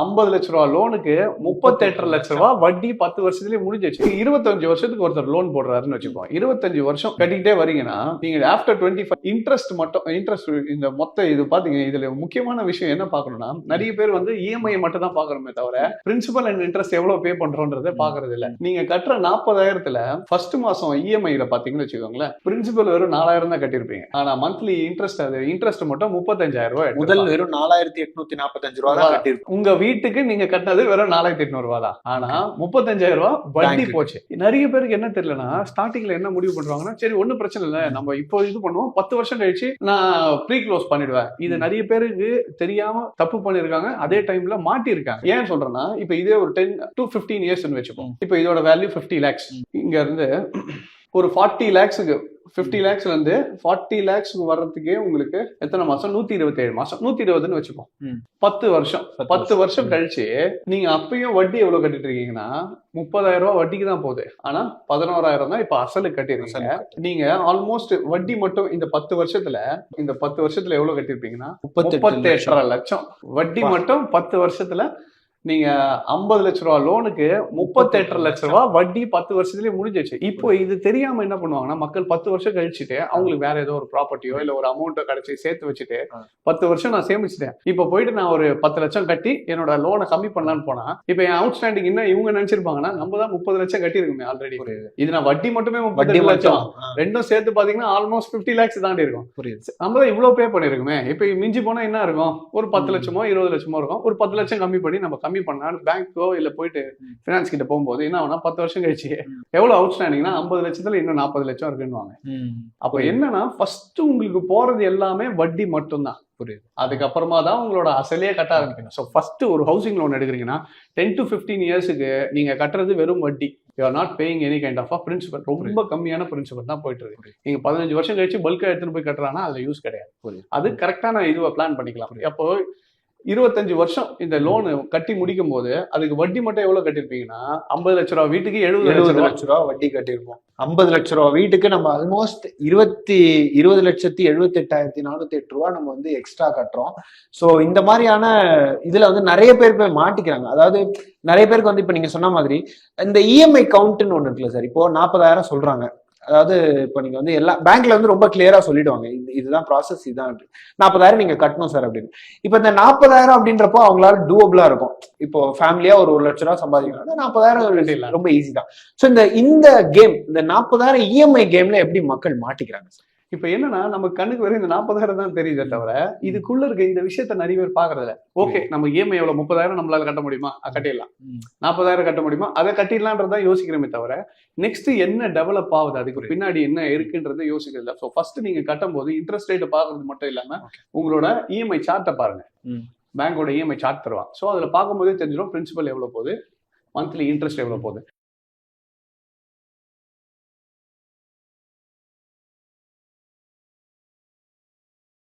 50 லட்ச ரூபா லோனுக்கு 38 லட்ச ரூபா வட்டி 10 வருஷத்துலயே முடிஞ்சிச்சு. 25 வருஷத்துக்கு ஒருத்தர் லோன் போடுறாருன்னு வச்சுப்போம். 25 வருஷம் கட்டிக்கிட்டே வரீங்கன்னா நீங்க ஆஃப்டர் 25 இன்ட்ரெஸ்ட் மட்டும் இன்ட்ரெஸ்ட் இந்த மொத்த இது பாத்தீங்க. இதுல முக்கியமான விஷயம் என்ன பாக்கணும்னா, நிறைய பேர் வந்து இஎம்ஐ மட்டும் தான் பாக்குறோமே தவிர பிரின்சிபல் அண்ட் இன்ட்ரெஸ்ட் எவ்வளவு பே பண்றோன்றதை பாக்குறது இல்ல. நீங்க கட்டுற 40,000த்துல ஃபர்ஸ்ட் மாசம் இஎம்ஐல பாத்தீங்கன்னு வச்சுக்கோங்களேன், பிரின்சிபல் வெறும் 4,000 தான் கட்டிருப்பீங்க. ஆனா மந்த்லி இன்ட்ரெஸ்ட் அது இன்ட்ரெஸ்ட் மட்டும் 35,000 ரூபாய். முதல் வெறும் 4,845 ரூபாய் தான் கட்டிருக்கும். உங்க வீட்டுக்கு நீங்க கட்டினது வெறும் 4,800 ரூபாய் தான். ஆனா 35,000 ரூபாய் வட்டி போச்சு. நிறைய பேருக்கு என்ன தெரியலன்னா, ஸ்டார்டிங்ல என்ன முடிவு பண்றாங்கன்னா, சரி ஒன்னும் பிரச்சனை இல்ல, நம்ம இப்போ இது பண்ணுவோம், 10 வருஷம் கழிச்சு நான் ப்ரீ க்ளோஸ் பண்ணிடுவேன். இது நிறைய பேருக்கு தெரியாம தப்பு பண்ணிருக்காங்க, அதே டைம்ல மாட்டி இருக்காங்க. ஏன் சொல்றேன்னா, இப்ப இதே ஒரு 10 to 15 இயர்ஸ் வச்சுப்போம். இப்ப இதோட வேல்யூ 50 lakhs. இங்க இருந்து ஒரு 40 lakhsக்கு 50 lakhsல இருந்து 40 lakhsக்கு வர்றதுக்கே உங்களுக்கு எத்தனை மாசம்? 127 மாசம். 120ன்னு வச்சுப்போம். 10 வருஷம். 10 வருஷம் கழிச்சு நீங்க அப்பயும் வட்டி எவ்வளவு கட்டிட்டு இருக்கீங்கன்னா 30,000 ரூபாய் வட்டிக்கு தான் போகுது. ஆனா 11,000 தான் இப்ப அசலுக்கு கட்டிருக்கீங்க. நீங்க ஆல்மோஸ்ட் வட்டி மட்டும் இந்த 10 வருஷத்துல எவ்வளவு கட்டிருப்பீங்கன்னா 38 லட்சம். வட்டி மட்டும் 10 வருஷத்துல நீங்க 50 லட்ச ரூபா லோனுக்கு 38 லட்ச ரூபா வட்டி 10 வருஷத்துலயே முடிஞ்சிச்சு. இப்போ இது தெரியாம என்ன பண்ணுவாங்கன்னா, மக்கள் 10 வருஷம் கழிச்சுட்டு அவங்களுக்கு வேற ஏதோ ஒரு ப்ராப்பர்ட்டியோ இல்ல ஒரு அமௌண்ட்டோ கிடைச்சி சேர்த்து வச்சுட்டு 10 வருஷம் நான் சேமிச்சிட்டேன், இப்ப போயிட்டு நான் ஒரு 10 லட்சம் கட்டி என்னோட லோனை கம்மி பண்ணலான்னு போனா, இப்ப என் அவுட் ஸ்டாண்டிங் என்ன இவங்க நினைச்சிருப்பாங்கன்னா, நம்ம தான் 30 லட்சம் கட்டி இருக்குமே ஆல்ரெடி. இது நான் வட்டி மட்டுமே 38 லட்சம், ரெண்டும் சேர்த்து பாத்தீங்கன்னா ஆல்மோஸ்ட் 50 lakhs தாண்டி இருக்கும். நம்ம தான் இவ்வளவு பே பண்ணிருக்குமே. இப்ப மிஞ்சி போனா என்ன இருக்கும்? ஒரு 10 லட்சமோ 20 லட்சமோ இருக்கும். ஒரு 10 லட்சம் கம்மி பண்ணி நம்ம கம்மி பண்ணாலும் பேங்கோ இல்ல போயிட்டு பினான்ஸ் கிட்ட போகும்போது என்ன ஆகுனா, 10 வருஷம் கழிச்சு எவ்வளவு அவுட் ஸ்டாண்டிங்னா 50 லட்சத்துல இன்னும் 40 லட்சம் இருக்குன்னுவாங்க. அப்ப என்னன்னா, ஃபர்ஸ்ட் உங்களுக்கு போறது எல்லாமே வட்டி மட்டும் தான். புரியுது. அதுக்கப்புறமா தான் உங்களோட அசலே கட்ட ஆரம்பிக்கணும். ஸோ ஃபர்ஸ்ட் ஒரு ஹவுசிங் லோன் எடுக்கிறீங்கன்னா 10 to 15 இயர்ஸுக்கு நீங்க கட்டுறது வெறும் வட்டி. You are not paying any kind of principal. ரொம்ப கம்மியான பிரின்சிபல் தான் போயிட்டு இருக்கு. நீங்க 15 வருஷம் கழிச்சு பல்கா எடுத்துட்டு போய் கட்டுறாங்கன்னா அதுல யூஸ் கிடையாது. அது கரெக்டான இதுவை பிளான் பண்ணிக்கலாம். அப்போ 25 வருஷம் இந்த லோன் கட்டி முடிக்கும் போது அதுக்கு வட்டி மட்டும் எவ்வளவு கட்டிருப்பீங்கன்னா, 50 லட்ச ரூபாய் வீட்டுக்கு 70 லட்ச ரூபாய் வட்டி கட்டிருப்போம். 50 லட்ச ரூபாய் வீட்டுக்கு நம்ம ஆல்மோஸ்ட் 20,78,408 ரூபாய் நம்ம வந்து எக்ஸ்ட்ரா கட்டுறோம். ஸோ இந்த மாதிரியான இதுல வந்து நிறைய பேர் போய் மாட்டிக்கிறாங்க. அதாவது நிறைய பேருக்கு வந்து இப்ப நீங்க சொன்ன மாதிரி இந்த இஎம்ஐ கவுண்ட்னு ஒண்ணு இருக்குல்ல சார். இப்போ 40,000 சொல்றாங்க. அதாவது இப்போ நீங்க வந்து எல்லா பேங்க்ல வந்து ரொம்ப கிளியரா சொல்லிடுவாங்க, இதுதான் ப்ராசஸ், இதுதான் 40,000 நீங்க கட்டணும் சார் அப்படின்னு. இப்ப இந்த 40,000 அப்படின்றப்போ அவங்களால டூவபிளா இருக்கும். இப்போ ஃபேமிலியா ஒரு 1 லட்ச ரூபாய் சம்பாதிக்கணும், 40,000 ரொம்ப ஈஸி தான். ஸோ இந்த கேம், இந்த 40,000 இஎம்ஐ கேம்ல எப்படி மக்கள் மாட்டிக்கிறாங்க சார்? இப்ப என்னன்னா, நம்ம கண்ணுக்கு வரை இந்த 40,000 தான் தெரியுதே தவிர இதுக்குள்ள இருக்க இந்த விஷயத்த நிறைய பேர் பாக்குறது இல்ல. ஓகே, நம்ம இஎம்ஐ எவ்வளவு 30,000 நம்மளால கட்ட முடியுமா? கட்டிடலாம். 40,000 கட்ட முடியுமா? அதை கட்டிடலான்றதான் யோசிக்கிறோமே தவிர நெக்ஸ்ட் என்ன டெவலப் ஆகுது, அதுக்கு பின்னாடி என்ன இருக்குன்றதை யோசிக்கிறது. ஸோ ஃபர்ஸ்ட் நீங்க கட்டும் போது இன்ட்ரெஸ்ட் ரேட் பாக்குறது மட்டும் இல்லாம உங்களோட இஎம்ஐ சார்ட்டை பாருங்க. பேங்கோட இஎம்ஐ சார்ட் தருவாங்க. ஸோ அதுல பார்க்கும்போதே தெரிஞ்சிடும் பிரின்சிபல் எவ்வளவு போகுது, மந்த்லி இன்ட்ரெஸ்ட் எவ்வளவு போகுது.